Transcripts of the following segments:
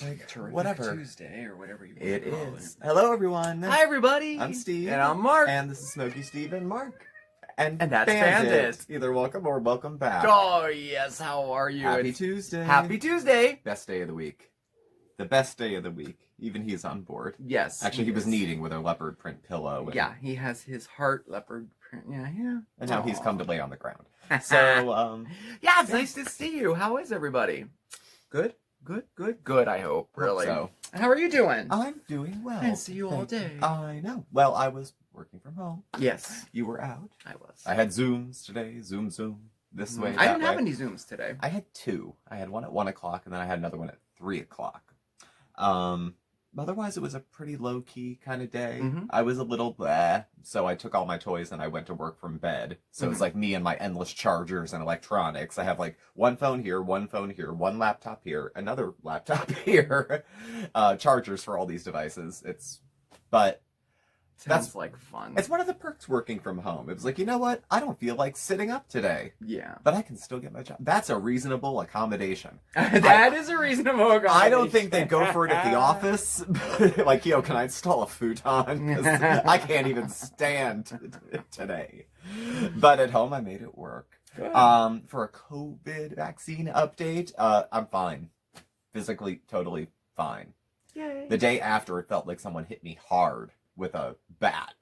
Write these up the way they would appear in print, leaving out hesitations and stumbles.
Like, Terrific whatever. Tuesday or whatever you want It to call is. Hello, everyone. Hi, everybody. I'm Steve. And I'm Mark. And this is Smokey, Steve, and Marc. And that's Bandit. Either welcome or welcome back. Oh, yes. How are you? Happy Tuesday. Happy Tuesday. Best day of the week. The best day of the week. Even he's on board. Yes. Actually, he was kneading with a leopard print pillow. Yeah, he has his heart leopard print. Yeah. And now he's come to lay on the ground. So, yeah, it's nice to see you. How is everybody? Good? Good, I hope. Really. So. How are you doing? I'm doing well. I didn't see you all day. I know. Well, I was working from home. Yes. You were out. I was. I had Zooms today. Zoom. This way, I didn't have any Zooms today. I had two. I had one at 1 o'clock, and then I had another one at 3 o'clock. Otherwise, it was a pretty low-key kind of day. Mm-hmm. I was a little bleh, so I took all my toys and I went to work from bed. So it's like me and my endless chargers and electronics. I have like one phone here, one laptop here, another laptop here. Chargers for all these devices. Sounds like fun. It's one of the perks working from home. It was like, you know what? I don't feel like sitting up today. Yeah. But I can still get my job. That's a reasonable accommodation. That is a reasonable accommodation. I don't think they go for it at the office. Like, can I install a futon? 'Cause I can't even stand today. But at home, I made it work. Good. For a COVID vaccine update, I'm fine. Physically, totally fine. Yay. The day after, it felt like someone hit me hard with a bat.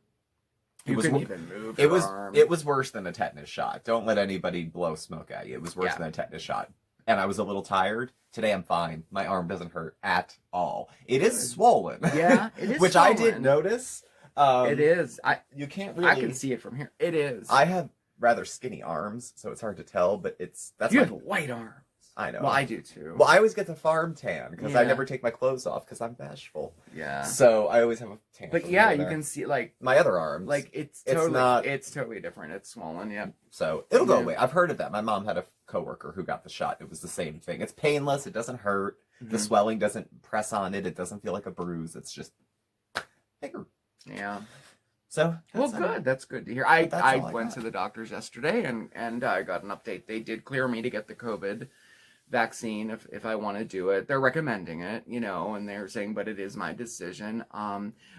You couldn't even move. It was worse than a tetanus shot. Don't let anybody blow smoke at you. It was worse than a tetanus shot. And I was a little tired. Today I'm fine. My arm doesn't hurt at all. It is swollen. Yeah, it is which swollen. I did notice. It is. You can't really. I can see it from here. It is. I have rather skinny arms, so it's hard to tell. But that's you have white arms. I know. Well, I do too. Well, I always get the farm tan because I Yeah. never take my clothes off because I'm bashful. Yeah. So I always have a tan. But yeah, you can see like my other arms. like it's totally different. It's swollen. Yeah. So it'll go away. I've heard of that. My mom had a coworker who got the shot. It was the same thing. It's painless. It doesn't hurt. The swelling doesn't press on it. It doesn't feel like a bruise. It's just bigger. Yeah. So good. That's good to hear. I went to the doctors yesterday and I got an update. They did clear me to get the COVID vaccine if I want to do it. They're recommending it, and they're saying, but it is my decision.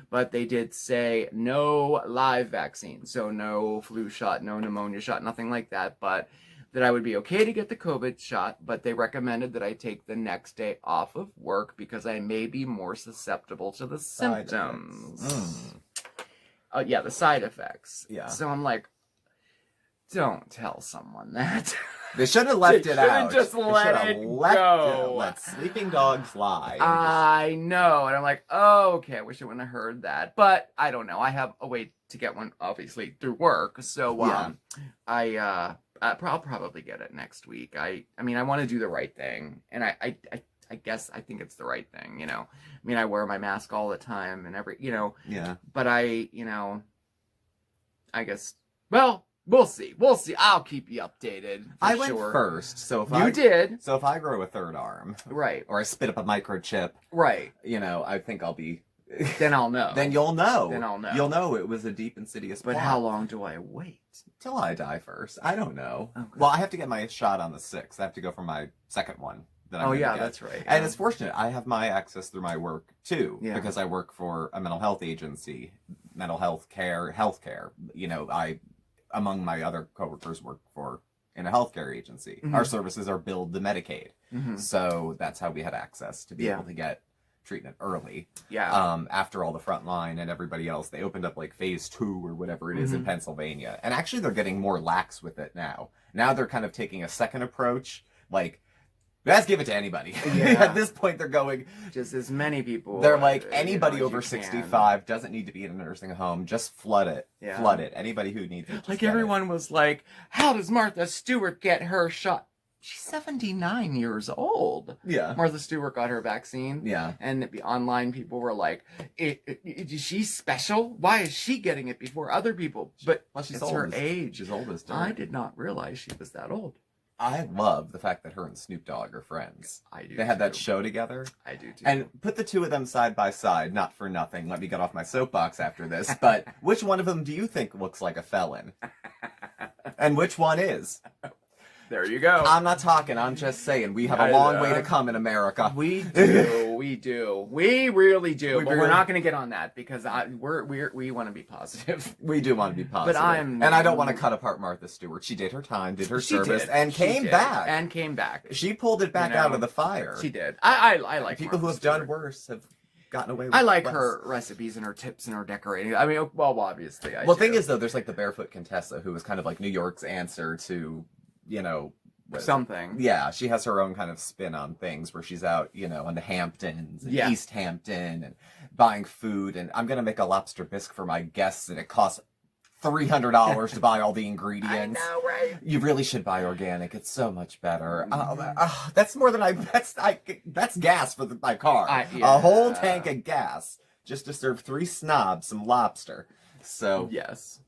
But they did say no live vaccine, so no flu shot, no pneumonia shot, nothing like that, but that I would be okay to get the COVID shot, but they recommended that I take the next day off of work because I may be more susceptible to the symptoms. Yeah, the side effects. Yeah. So I'm like, don't tell someone that. They should have left it out. Just let it go. Let sleeping dogs lie. I know. And I'm like, oh, okay, I wish I wouldn't have heard that. But I don't know. I have a way to get one, obviously, through work. So I'll probably get it next week. I mean, I want to do the right thing. And I guess I think it's the right thing, I mean, I wear my mask all the time and Yeah. But I guess, well, we'll see. I'll keep you updated. I went first, so if I grow a third arm, right, or I spit up a microchip, right, I think I'll be. Then I'll know. Then you'll know. Then I'll know. You'll know it was a deep, insidious plot. But how long do I wait? Till I die first. I don't know. Okay. Well, I have to get my shot on the 6th. I have to go for my second one. That's right. Yeah. And it's fortunate. I have my access through my work, too, because I work for a mental health agency, mental health care, healthcare. I, among my other coworkers, work in a healthcare agency. Mm-hmm. Our services are billed to Medicaid. Mm-hmm. So that's how we had access to be able to get treatment early. Yeah. After all the frontline and everybody else, they opened up like phase 2 or whatever it is in Pennsylvania. And actually they're getting more lax with it now. Now they're kind of taking a second approach, like, let's give it to anybody. Yeah. At this point, they're going... Just as many people... They're like, anybody over 65 doesn't need to be in a nursing home. Just flood it. Yeah. Flood it. Anybody who needs it, like, everyone was like, how does Martha Stewart get her shot? She's 79 years old. Yeah. Martha Stewart got her vaccine. Yeah. And online people were like, is she special? Why is she getting it before other people? But she's it's her age. She's old as dirt. I did not realize she was that old. I love the fact that her and Snoop Dogg are friends. I do. They had that show together. I do too. And put the two of them side by side, not for nothing. Let me get off my soapbox after this. But which one of them do you think looks like a felon? And which one is? There you go. I'm not talking. I'm just saying we have a long way to come in America. We do. We really do. But we're not going to get on that because we want to be positive. We do want to be positive. But I don't want to cut apart Martha Stewart. She did her time, did her service, and came back. She pulled it back out of the fire. She did. I like people who have done worse have gotten away with I like less. Her recipes and her tips and her decorating. I mean, well, obviously. The thing is, though, there's like the Barefoot Contessa, who was kind of like New York's answer to, something. Yeah, she has her own kind of spin on things where she's out, in the Hamptons and East Hampton and buying food. And I'm going to make a lobster bisque for my guests, and it costs $300 to buy all the ingredients. I know, right? You really should buy organic. It's so much better. That's more than that's gas for my car. A whole tank of gas just to serve 3 snobs some lobster. So yes.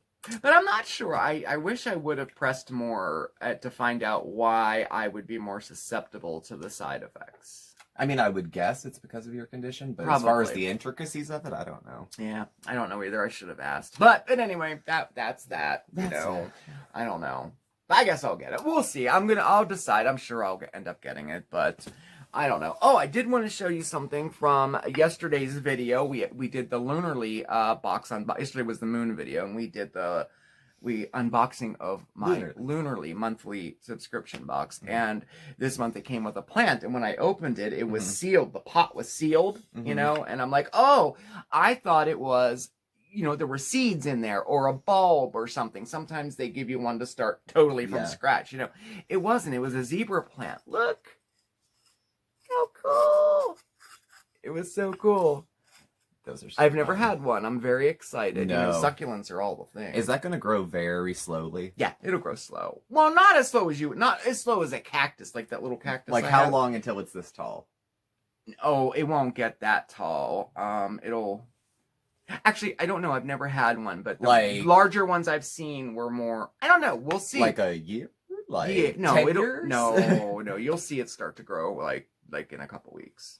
But I'm not sure. I wish I would have pressed more to find out why I would be more susceptible to the side effects. I mean, I would guess it's because of your condition, but as far as the intricacies of it, I don't know. Yeah, I don't know either. I should have asked. But anyway, that's that. It. I don't know. I guess I'll get it. We'll see. I'll decide. I'm sure I'll end up getting it, but I don't know. Oh, I did want to show you something from yesterday's video. We did the Lunarly box on. Yesterday was the moon video, and we did the unboxing of my Lunarly monthly subscription box. Mm-hmm. And this month it came with a plant, and when I opened it, it was sealed. The pot was sealed, and I'm like, oh, I thought it was, there were seeds in there or a bulb or something. Sometimes they give you one to start totally from scratch. It wasn't. It was a zebra plant. Look how cool. It was so cool. Those are. I've never had one. I'm very excited. No. Succulents are all the thing. Is that going to grow very slowly? Yeah, it'll grow slow. Well, not as slow as not as slow as a cactus, like that little cactus. Like how long until it's this tall? Oh, it won't get that tall. It'll. Actually, I don't know. I've never had one, but the larger ones I've seen were more. I don't know. We'll see. Like a year? Like 10 years? No. You'll see it start to grow like in a couple weeks.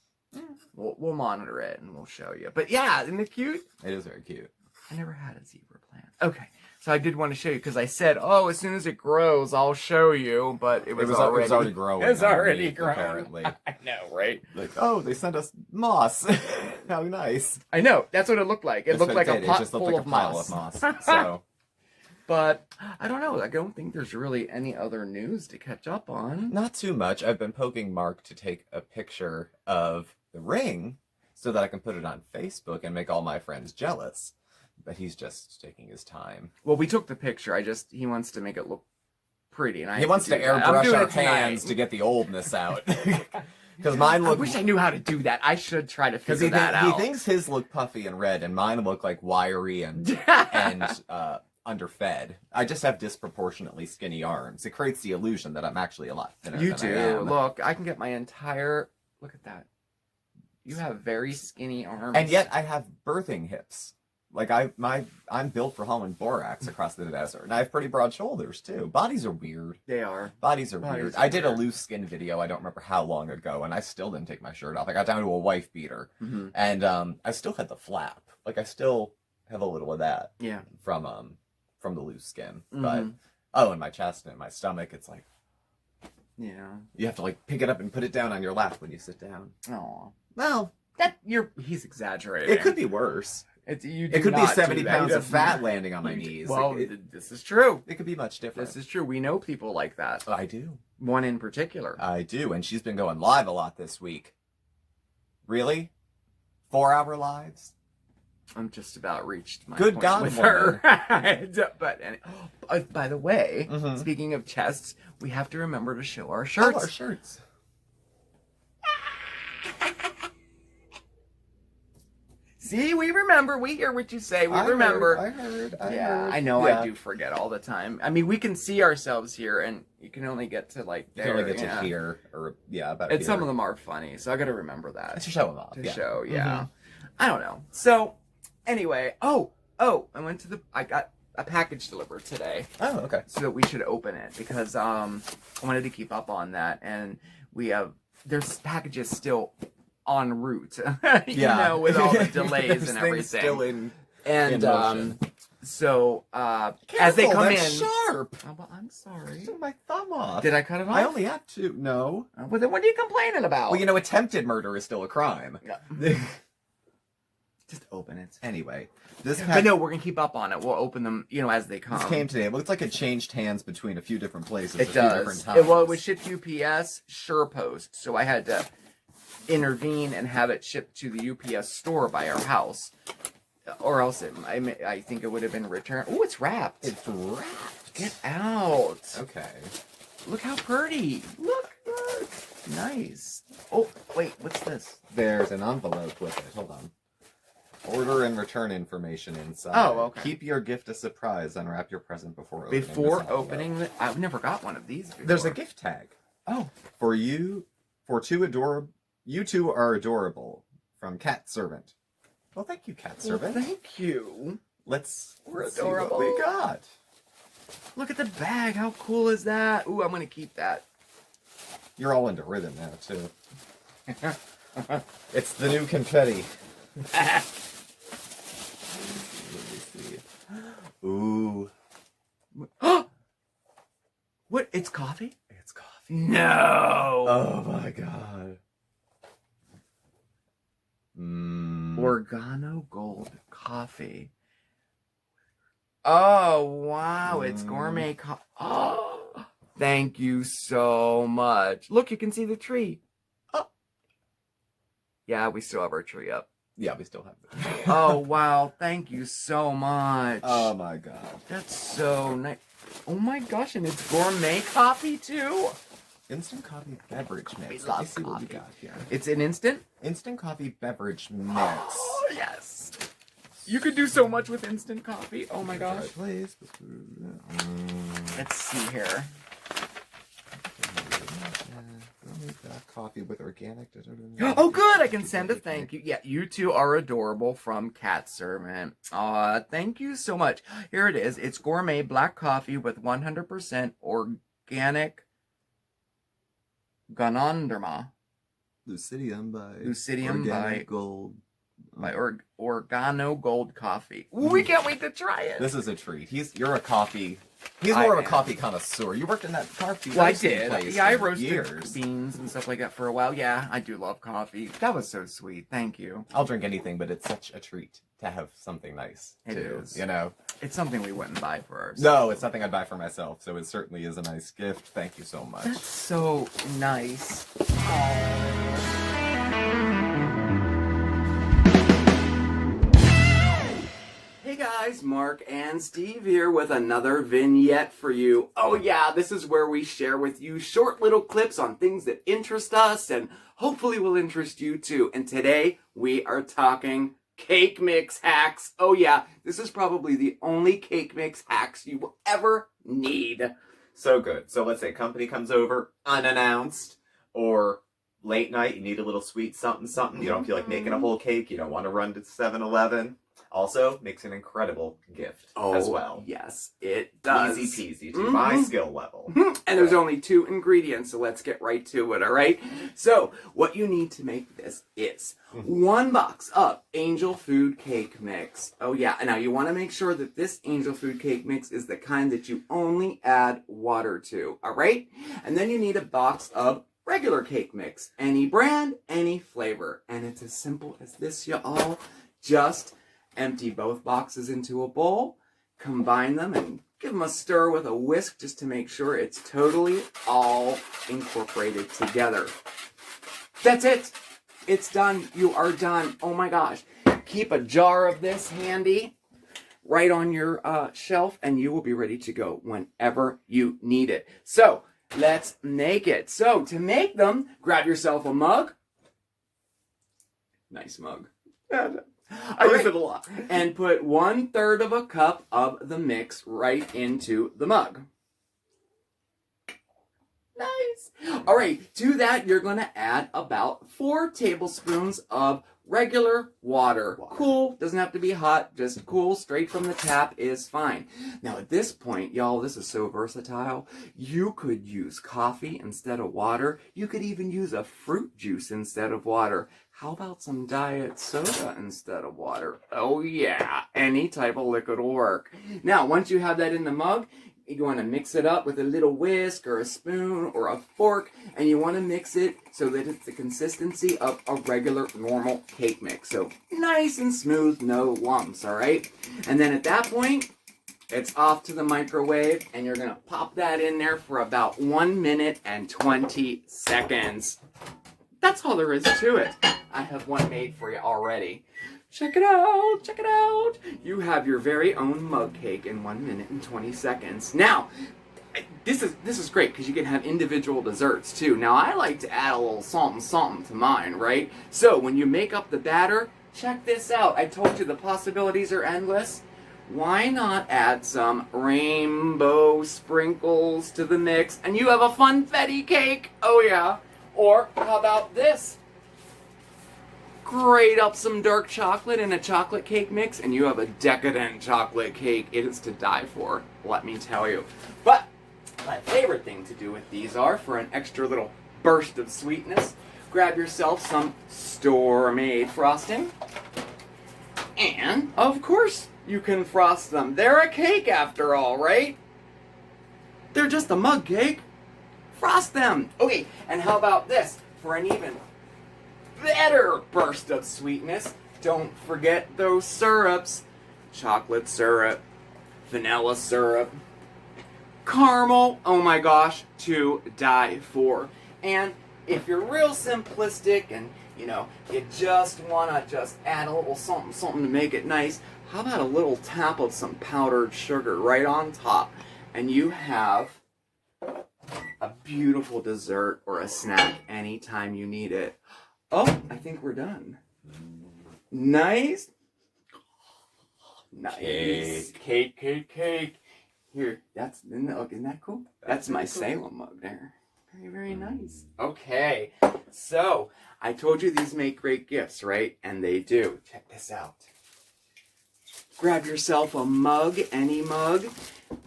We'll monitor it and we'll show you. But yeah, isn't it cute? It is very cute. I never had a zebra plant. Okay, so I did want to show you because I said, oh, as soon as it grows, I'll show you. But it was already growing. It's already grown. Apparently. I know, right? Like, oh, they sent us moss. How nice. I know. That's what it looked like. It looked like a pot full of pile of moss. So. But I don't know. I don't think there's really any other news to catch up on. Not too much. I've been poking Mark to take a picture of the ring so that I can put it on Facebook and make all my friends jealous. But he's just taking his time. Well, we took the picture. He wants to make it look pretty, and he wants to airbrush our hands to get the oldness out. Because mine look. I wish I knew how to do that. I should try to figure that out. He thinks his look puffy and red, and mine look like wiry and underfed. I just have disproportionately skinny arms. It creates the illusion that I'm actually a lot thinner. You do. Look, I can get my entire. Look at that. You have very skinny arms, and yet I have birthing hips. Like I'm built for hauling borax across the desert, and I have pretty broad shoulders too. Bodies are weird. They are. Bodies are weird. I did a loose skin video. I don't remember how long ago, and I still didn't take my shirt off. I got down to a wife beater, and I still had the flap. Like I still have a little of that. Yeah. From the loose skin, but and my chest and my stomach, it's like. Yeah. You have to like pick it up and put it down on your lap when you sit down. Oh. Well, he's exaggerating. It could be worse. It could be 70 pounds of fat landing on my knees. Well, this is true. It could be much different. This is true. We know people like that. I do. One in particular. I do, and she's been going live a lot this week. Really? 4-hour lives? I'm just about reached my Good point God, with her. But by the way, speaking of chests, we have to remember to show our shirts. Oh, our shirts. See, we remember. We hear what you say. We remember. I heard. I know. Yeah. I do forget all the time. I mean, we can see ourselves here, and you can only get to like there. You can only get to here, or about and here. some of them are funny, so I got to remember that. To show them off. Show, I don't know. So, anyway, I went to I got a package delivered today. Oh, okay. So that we should open it because I wanted to keep up on that, and there's packages still en route, with all the delays and everything. Still in motion. So, as they Careful, come that's in. sharp. Oh, well, I'm sorry. Took my thumb off. Did I cut it off? I only have two. No. Well, then what are you complaining about? Well, attempted murder is still a crime. Yeah. Just open it. Anyway, this But no, we're gonna keep up on it. We'll open them, as they come. This came today. It looks like it changed hands between a few different places. It a few does. different times. Well, it was shipped UPS, SurePost, so I had to intervene and have it shipped to the UPS store by our house, or else I think it would have been returned. Oh, it's wrapped. It's wrapped. Get out. Okay. Look how pretty. Look. Nice. Oh, wait, what's this? There's an envelope with it. Hold on. Order and return information inside. Oh, okay. Keep your gift a surprise. Unwrap your present before opening. I've never got one of these before. There's a gift tag. Oh. You two are adorable. From Cat Servant. Well, thank you, Cat Servant. Well, thank you. Let's We're see adorable. what we got. Look at the bag. How cool is that? Ooh, I'm going to keep that. You're all into rhythm now, too. It's the new confetti. Let me see. Ooh. What? It's coffee? It's coffee. No. Oh my god. Organo Gold coffee. Oh, wow. It's gourmet coffee. Oh, thank you so much. Look, you can see the tree. Oh. Yeah, we still have our tree up. Yeah, we still have it. Oh, wow. Thank you so much. Oh my god. That's so nice. Oh my gosh, and it's gourmet coffee too? Instant coffee beverage mix. We Let me love see what we coffee. got here. It's an instant? Instant coffee beverage mix. Oh, yes. You could do so much with instant coffee. Oh my gosh. Please. Let's see here. Coffee with organic. Oh, good. I can send a thank you. Yeah, you two are adorable from Cat Servant. Thank you so much. Here it is. It's gourmet black coffee with 100% organic Ganonderma. Lucidium by Organic Gold. By Organo Gold Coffee. Ooh, we can't wait to try it. This is a treat. You're a coffee. He's more of a coffee connoisseur. You worked in that coffee. Well, I did. Place Yeah, I for roasted years. beans and stuff like that for a while. Yeah, I do love coffee. That was so sweet. Thank you. I'll drink anything, but it's such a treat to have something nice. It too, is. It's something we wouldn't buy for ourselves. No, it's something I'd buy for myself. So it certainly is a nice gift. Thank you so much. That's so nice. Hey guys, Mark and Steve here with another vignette for you. Oh yeah, this is where we share with you short little clips on things that interest us and hopefully will interest you too. And today we are talking cake mix hacks. Oh yeah, this is probably the only cake mix hacks you will ever need. So good. So let's say company comes over unannounced, or late night, you need a little sweet something. You don't feel like making a whole cake. You don't want to run to 7-Eleven. Also, makes an incredible gift as well. Yes, it does. Easy peasy to my skill level. And there's only 2 ingredients, so let's get right to it, all right? So, what you need to make this is 1 box of Angel Food Cake Mix. Oh yeah, and now you want to make sure that this Angel Food Cake Mix is the kind that you only add water to, all right? And then you need a box of regular cake mix. Any brand, any flavor. And it's as simple as this, y'all. Just empty both boxes into a bowl, combine them, and give them a stir with a whisk just to make sure it's totally all incorporated together. That's it. It's done. You are done. Oh my gosh. Keep a jar of this handy right on your shelf, and you will be ready to go whenever you need it. So, let's make it. So, to make them, grab yourself a mug. Nice mug. I use it a lot. And put 1/3 of a cup of the mix right into the mug. Nice. All right, to that, you're going to add about 4 tablespoons of regular water. Cool, doesn't have to be hot, just cool, straight from the tap is fine. Now at this point, y'all, this is so versatile. You could use coffee instead of water. You could even use a fruit juice instead of water. How about some diet soda instead of water? Oh yeah, any type of liquid will work. Now, once you have that in the mug, you want to mix it up with a little whisk or a spoon or a fork, and you want to mix it so that it's the consistency of a regular, normal cake mix. So nice and smooth, no lumps, all right? And then at that point, it's off to the microwave, and you're going to pop that in there for about 1 minute and 20 seconds. That's all there is to it. I have one made for you already. Check it out, check it out. You have your very own mug cake in 1 minute and 20 seconds. Now, this is great because you can have individual desserts too. Now, I like to add a little something to mine, right? So, when you make up the batter, check this out. I told you the possibilities are endless. Why not add some rainbow sprinkles to the mix and you have a funfetti cake? Oh yeah. Or how about this? Grate up some dark chocolate in a chocolate cake mix and you have a decadent chocolate cake. It is to die for, let me tell you. But my favorite thing to do with these are, for an extra little burst of sweetness, grab yourself some store-made frosting. And, of course, you can frost them. They're a cake after all, right? They're just a mug cake. Frost them. Okay, and how about this? For an even better burst of sweetness, don't forget those syrups. Chocolate syrup, vanilla syrup, caramel, oh my gosh, to die for. And if you're real simplistic and, you just want to just add a little something to make it nice, how about a little tap of some powdered sugar right on top? And you have a beautiful dessert or a snack anytime you need it. Oh, I think we're done. Nice. Nice. Cake. Here, isn't that cool? That's my Salem mug there. Very, very nice. Okay, so I told you these make great gifts, right? And they do. Check this out. Grab yourself a mug, any mug.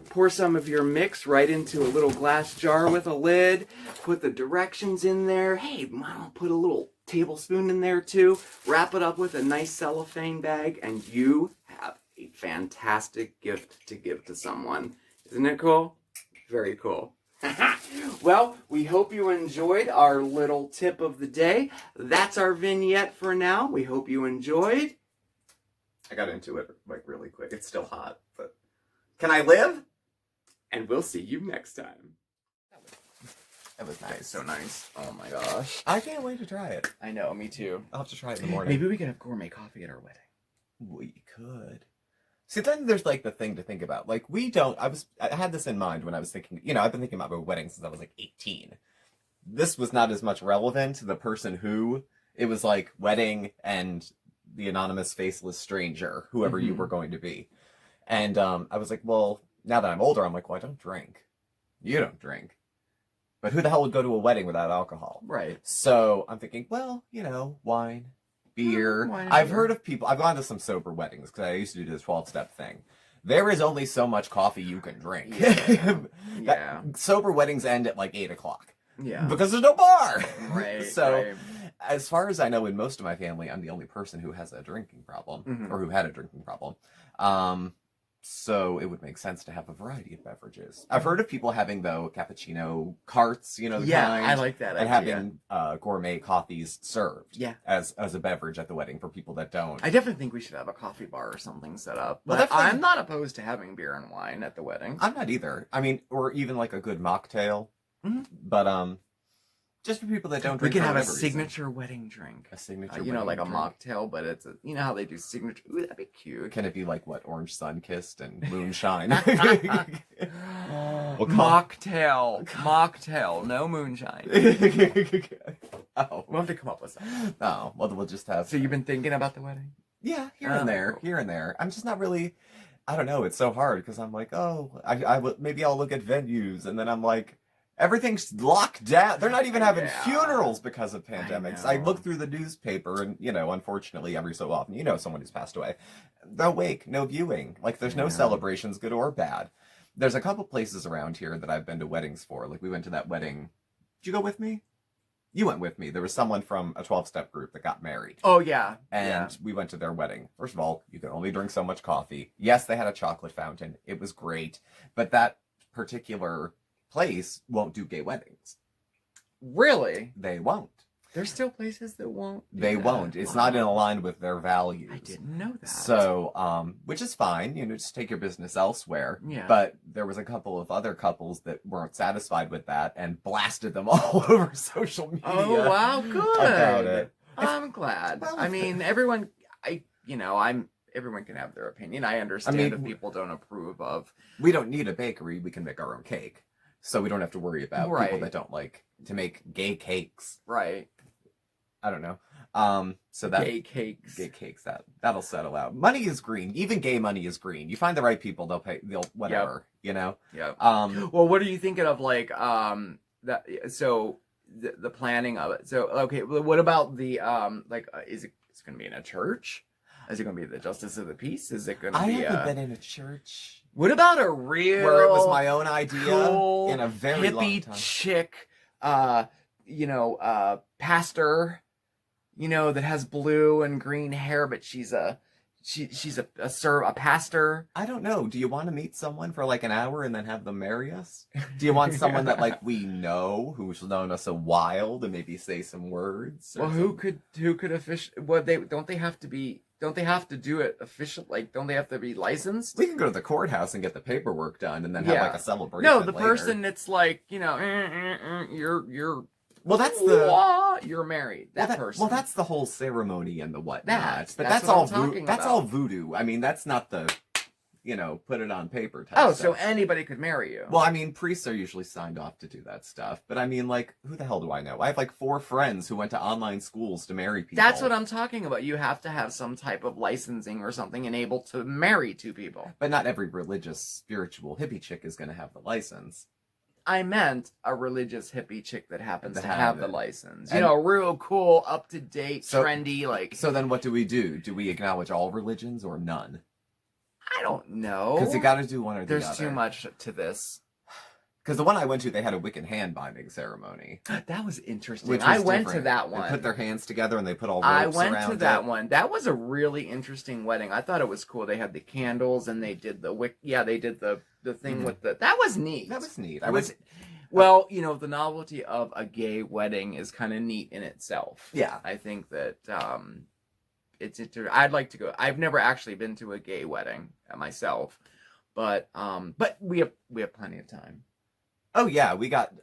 Pour some of your mix right into a little glass jar with a lid. Put the directions in there. Hey, Mom, put a little tablespoon in there too. Wrap it up with a nice cellophane bag, and you have a fantastic gift to give to someone. Isn't it cool? Very cool. Well, we hope you enjoyed our little tip of the day. That's our vignette for now. We hope you enjoyed. I got into it really quick. It's still hot, but can I live? And we'll see you next time. That was nice. So nice. Oh my gosh. I can't wait to try it. I know, me too. I'll have to try it in the morning. Maybe we could have gourmet coffee at our wedding. We could. See, then there's the thing to think about. I had this in mind when I was thinking, I've been thinking about my wedding since I was 18. This was not as much relevant to the person who, it was wedding and the anonymous faceless stranger, whoever you were going to be. And I was like, well, now that I'm older, I'm like, well, I don't drink. You don't drink. But who the hell would go to a wedding without alcohol? Right. So I'm thinking, well, wine, beer. I've heard of people, I've gone to some sober weddings because I used to do this 12-step thing. There is only so much coffee you can drink. Yeah. Sober weddings end at 8 o'clock. Yeah. Because there's no bar. Right. So, as far as I know, in most of my family, I'm the only person who has a drinking problem, or who had a drinking problem. So it would make sense to have a variety of beverages. I've heard of people having, though, cappuccino carts, the kind. I like that and idea. having gourmet coffees served Yeah. as a beverage at the wedding for people that don't. I definitely think we should have a coffee bar or something set up. Well, But I'm not opposed to having beer and wine at the wedding. I'm not either. I mean, or even a good mocktail. But, just for people that don't drink. We could have a whatever reason. signature wedding drink. A signature like wedding a drink. mocktail, but it's how they do signature. Ooh, that'd be cute. Can it be what, orange sun-kissed and moonshine? Mocktail, no moonshine. Oh. We'll have to come up with something. Oh, well, we'll just have. So you've been thinking about the wedding? Yeah, here and there. I'm just not really. I don't know. It's so hard because I'm maybe I'll look at venues, and then I'm like, everything's locked down. They're not even having funerals because of pandemics. I look through the newspaper and, unfortunately every so often, someone who's passed away. No wake, no viewing. There's no celebrations, good or bad. There's a couple places around here that I've been to weddings for. We went to that wedding. Did you go with me? You went with me. There was someone from a 12-step group that got married. Oh, yeah. And we went to their wedding. First of all, you can only drink so much coffee. Yes, they had a chocolate fountain. It was great. But that particular place won't do gay weddings. Really? They won't. There's still places that won't. They won't. It's not in line with their values. I didn't know that. So, which is fine. Just take your business elsewhere. Yeah. But there was a couple of other couples that weren't satisfied with that and blasted them all over social media. Oh, wow, good. About it. I'm glad. Well, I mean, everyone can have their opinion. I understand if people don't approve of. We don't need a bakery. We can make our own cake. So we don't have to worry about people that don't like to make gay cakes. Right. I don't know. So that gay cakes. Gay cakes. That'll settle out. Money is green. Even gay money is green. You find the right people, they'll pay. They'll whatever. Yep. Yep. Well, what are you thinking of? Like that. So the planning of it. So okay. What about the is it going to be in a church? Is it going to be the Justice of the Peace? Is it going to be? I haven't been in a church. What about a real where it was my own idea cool, in a very hippie long time? Chick, pastor, that has blue and green hair, but she's a pastor. I don't know. Do you want to meet someone for like an hour and then have them marry us? Do you want someone that like we know, who's known us a while, to maybe say some words? Well, who could officially? Well, don't they have to do it official? Like, don't they have to be licensed? We can go to the courthouse and get the paperwork done, and then have like a celebration. No, the later. person that's like, you're. Well, that's you're married. That person. Well, that's the whole ceremony and the whatnot. But that's all that's all voodoo. I mean, that's not the, put it on paper type stuff. So anybody could marry you. Well, I mean, priests are usually signed off to do that stuff. But I mean, like, who the hell do I know? I have like 4 friends who went to online schools to marry people. That's what I'm talking about. You have to have some type of licensing or something and able to marry 2 people. But not every religious, spiritual hippie chick is going to have the license. I meant a religious hippie chick that happens to have the license. And, real cool, up-to-date, trendy, like... So then what do we do? Do we acknowledge all religions or none? I don't know. Because you got to do one or the other. There's too much to this. Because the one I went to, they had a Wiccan hand binding ceremony. That was interesting. I went to that one. They put their hands together and they put all ropes around it. I went to that one. That was a really interesting wedding. I thought it was cool. They had the candles and they did they did the thing with the... That was neat. That was neat. Well, the novelty of a gay wedding is kind of neat in itself. Yeah. I think that I'd like to go. I've never actually been to a gay wedding myself, but we have plenty of time. Oh yeah,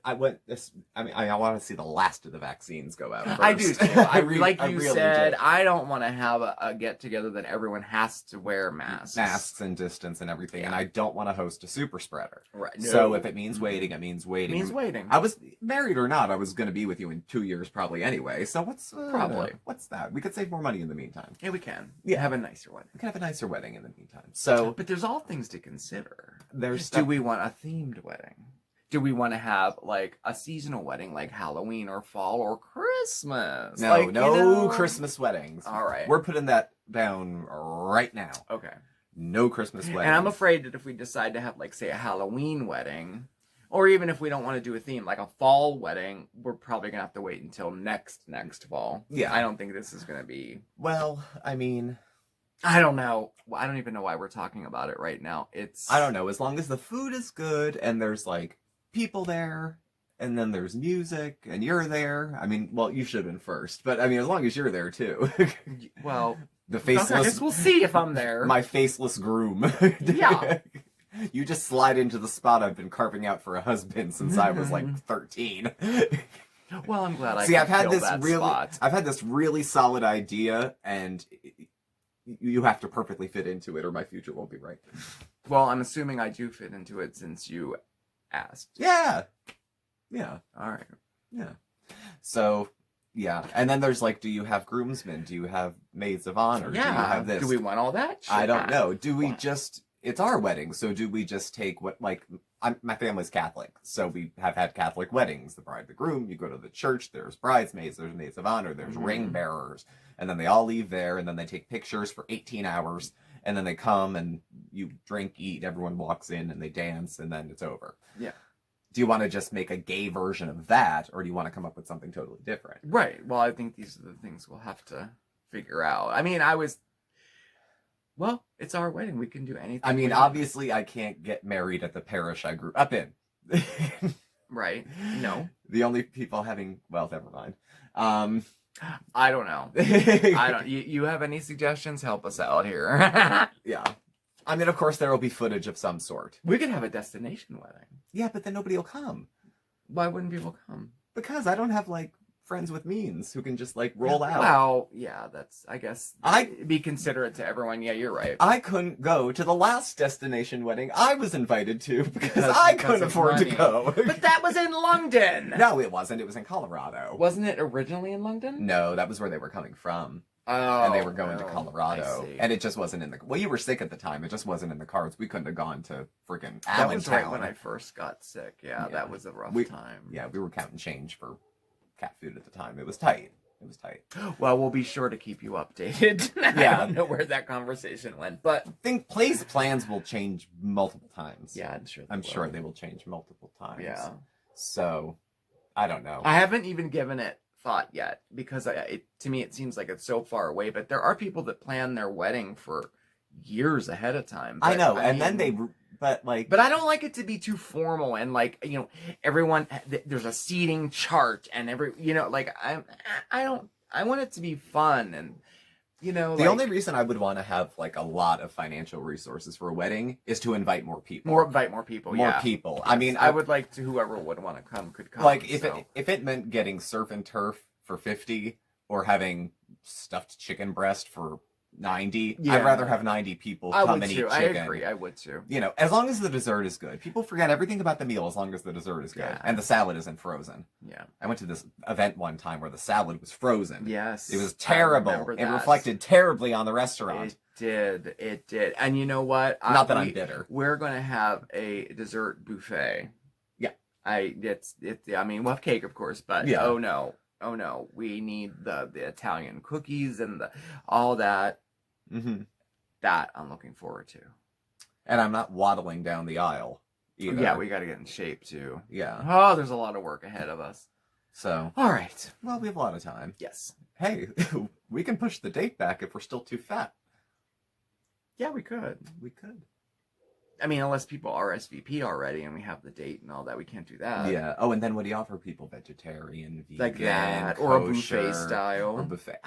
I want to see the last of the vaccines go out first. I do too. Like you really said, do. I don't want to have a get together that everyone has to wear masks and distance and everything, and I don't want to host a super spreader. Right. No. So if it means waiting, it means waiting. It means waiting. I was married or not, I was going to be with you in 2 years probably anyway. So what's that? We could save more money in the meantime. Yeah, we can. Yeah, have a nicer wedding. We can have a nicer wedding in the meantime. So, but there's all things to consider. Do we want a themed wedding? Do we want to have like a seasonal wedding like Halloween or fall or Christmas? No, Christmas weddings. All right. We're putting that down right now. Okay. No Christmas weddings. And I'm afraid that if we decide to have like, say, a Halloween wedding, or even if we don't want to do a theme like a fall wedding, we're probably going to have to wait until next fall. Yeah. I don't think this is going to be... Well, I mean... I don't know. I don't even know why we're talking about it right now. I don't know. As long as the food is good and there's like people there and then there's music and you're there. I mean, well, you should have been first, but I mean, as long as you're there too. Well, the faceless... I guess we'll see if I'm there. My faceless groom. Yeah. You just slide into the spot I've been carving out for a husband since I was like 13. Well, I'm glad I've had this really solid idea, and you have to perfectly fit into it, or my future won't be right. Well, I'm assuming I do fit into it since you asked. Yeah. All right. Yeah. So, yeah. And then there's like, do you have groomsmen? Do you have maids of honor? Yeah. Do you have this? Do we want all that? I don't know. Do we just... It's our wedding, so do we just take what, like, my family's Catholic, so we have had Catholic weddings. The bride, the groom, you go to the church, there's bridesmaids, there's maids of honor, there's ring bearers, and then they all leave there, and then they take pictures for 18 hours, and then they come, and you drink, eat, everyone walks in, and they dance, and then it's over. Yeah. Do you want to just make a gay version of that, or do you want to come up with something totally different? Right. Well, I think these are the things we'll have to figure out. I mean, well, it's our wedding. We can do anything. I mean, obviously, I can't get married at the parish I grew up in. Right. No. The only people having... Well, never mind. I don't know. I don't... You have any suggestions? Help us out here. Yeah. I mean, of course, there will be footage of some sort. We could have a destination wedding. Yeah, but then nobody will come. Why wouldn't people come? Because I don't have, like, friends with means who can just, like, roll out. Well, yeah, that's... I guess... be considerate to everyone. Yeah, you're right. I couldn't go to the last destination wedding I was invited to because I couldn't afford to go. But that was in London! No, it wasn't. It was in Colorado. Wasn't it originally in London? No, that was where they were coming from. Oh, and they were going to Colorado. I see. And it just wasn't in the... Well, you were sick at the time. It just wasn't in the cards. We couldn't have gone to freaking Allentown. That was right when I first got sick. Yeah, that was a rough time. Yeah, we were counting change for cat food at the time. It was tight. It was tight. Well, we'll be sure to keep you updated. Yeah. I don't know where that conversation went, but... I think plans will change multiple times. Yeah, I'm sure they will change multiple times. Yeah. So, I don't know. I haven't even given it thought yet because to me it seems like it's so far away, but there are people that plan their wedding for years ahead of time. I know, and then but I don't like it to be too formal and like, everyone, there's a seating chart and I want it to be fun and the only reason I would want to have like a lot of financial resources for a wedding is to invite more people. Invite more people. More yeah. people. Yes. I mean, I would like to. Whoever would want to come could come. Like if it meant getting surf and turf for 50 or having stuffed chicken breast for 90, I'd rather have 90 people come and eat chicken. I agree. I would too. As long as the dessert is good. People forget everything about the meal as long as the dessert is good. Yeah. And the salad isn't frozen. Yeah. I went to this event one time where the salad was frozen. Yes. It was terrible. It reflected terribly on the restaurant. It did. And you know what? Not that I'm bitter. We're going to have a dessert buffet. Yeah. I mean, we'll have cake, of course, but yeah. Oh no. We need the Italian cookies and all that. Mm-hmm. That I'm looking forward to. And I'm not waddling down the aisle either. Yeah, we got to get in shape too. Yeah. Oh, there's a lot of work ahead of us. So. All right. Well, we have a lot of time. Yes. Hey, we can push the date back if we're still too fat. Yeah, we could. We could. I mean, unless people RSVP already and we have the date and all that, we can't do that. Yeah. Oh, and then what do you offer people? Vegetarian, vegan, like that, kosher, or a buffet style. Or buffet.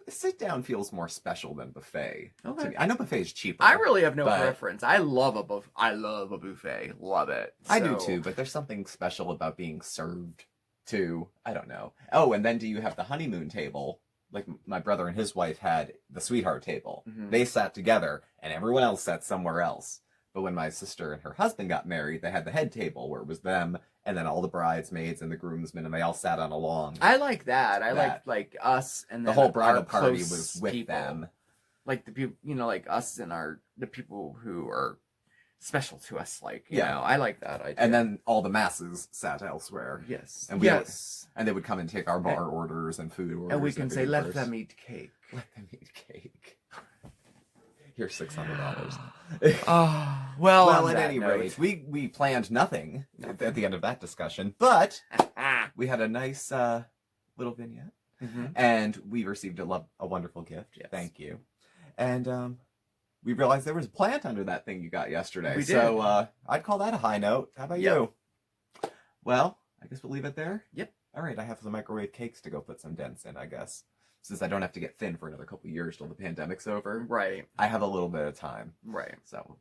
Sit down feels more special than buffet. Okay. To me. I know buffet is cheaper. I really have no preference. I love a buffet. Love it. I do too, but there's something special about being served too. I don't know. Oh, and then do you have the honeymoon table? Like my brother and his wife had the sweetheart table. Mm-hmm. They sat together and everyone else sat somewhere else. But when my sister and her husband got married, they had the head table where it was them and then all the bridesmaids and the groomsmen, and they all sat on a long. I like that. I like us and then the whole bridal party was with people. them. Like the people, like us and the people who are special to us. Like, you know, I like that idea. And then all the masses sat elsewhere. Yes. And and they would come and take our bar orders and food orders. And we can say, let them eat cake. Let them eat cake. Here's $600. Well, at any rate, we planned nothing at the end of that discussion, but we had a nice little vignette, and we received a wonderful gift. Yes. Thank you. And we realized there was a plant under that thing you got yesterday. We did. So I'd call that a high note. How about you? Well, I guess we'll leave it there. Yep. All right, I have some microwave cakes to go put some dents in, I guess. Since I don't have to get thin for another couple years till the pandemic's over. Right. I have a little bit of time. Right. So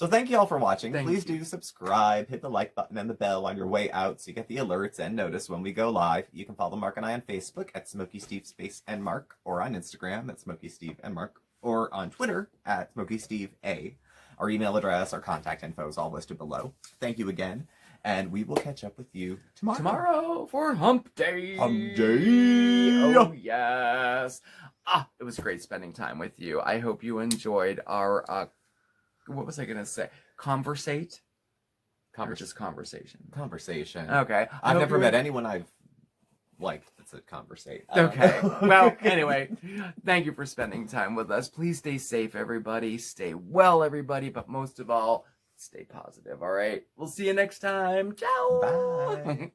thank you all for watching. Please you. do subscribe, hit the like button and the bell on your way out so you get the alerts and notice when we go live. You can follow Mark and I on Facebook at SmokeySteveAndMarc, or on Instagram at SmokeySteveAndMarc, or on Twitter at SmokeySteveA. Our email address, our contact info is all listed below. Thank you again. And we will catch up with you tomorrow. Tomorrow for Hump Day. Hump Day. Oh, yes. It was great spending time with you. I hope you enjoyed our, what was I going to say? Conversate? Or just conversation? Conversation. Okay. I've never met anyone I've liked that's a conversate. Okay. Well, anyway, thank you for spending time with us. Please stay safe, everybody. Stay well, everybody. But most of all, stay positive. All right. We'll see you next time. Ciao. Bye.